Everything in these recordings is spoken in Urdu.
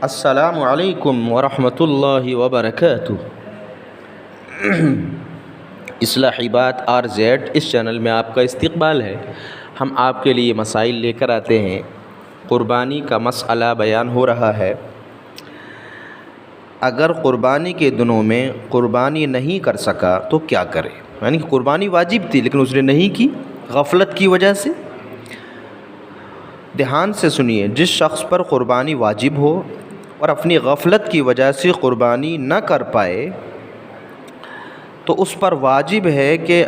السلام علیکم ورحمۃ اللہ وبرکاتہ۔ اصلاحی بات RZ اس چینل میں آپ کا استقبال ہے۔ ہم آپ کے لیے مسائل لے کر آتے ہیں۔ قربانی کا مسئلہ بیان ہو رہا ہے۔ اگر قربانی کے دنوں میں قربانی نہیں کر سکا تو کیا کرے؟ یعنی کہ قربانی واجب تھی لیکن اس نے نہیں کی غفلت کی وجہ سے۔ دھیان سے سنیے، جس شخص پر قربانی واجب ہو اور اپنی غفلت کی وجہ سے قربانی نہ کر پائے تو اس پر واجب ہے کہ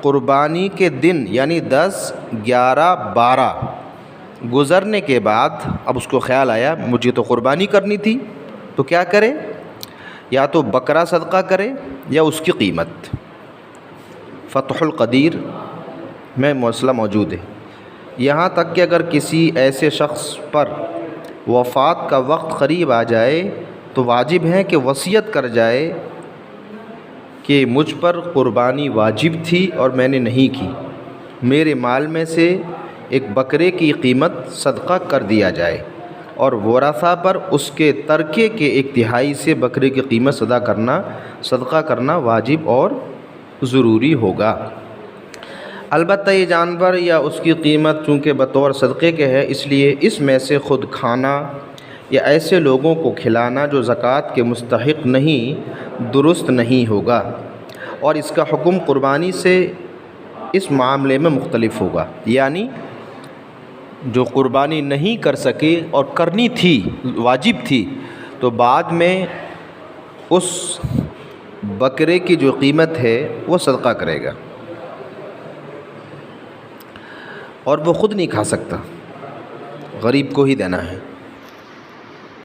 قربانی کے دن یعنی 10، 11، 12 گزرنے کے بعد اب اس کو خیال آیا مجھے تو قربانی کرنی تھی، تو کیا کرے؟ یا تو بکرا صدقہ کرے یا اس کی قیمت۔ فتح القدیر میں مسئلہ موجود ہے۔ یہاں تک کہ اگر کسی ایسے شخص پر وفات کا وقت قریب آ جائے تو واجب ہے کہ وصیت کر جائے کہ مجھ پر قربانی واجب تھی اور میں نے نہیں کی، میرے مال میں سے ایک بکرے کی قیمت صدقہ کر دیا جائے اور ورثہ پر اس کے ترکے کے 1/3 سے بکرے کی قیمت صدقہ کرنا واجب اور ضروری ہوگا۔ البتہ یہ جانور یا اس کی قیمت چونکہ بطور صدقے کے ہے، اس لیے اس میں سے خود کھانا یا ایسے لوگوں کو کھلانا جو زکوٰۃ کے مستحق نہیں، درست نہیں ہوگا، اور اس کا حکم قربانی سے اس معاملے میں مختلف ہوگا۔ یعنی جو قربانی نہیں کر سکے اور کرنی تھی، واجب تھی، تو بعد میں اس بکرے کی جو قیمت ہے وہ صدقہ کرے گا اور وہ خود نہیں کھا سکتا، غریب کو ہی دینا ہے۔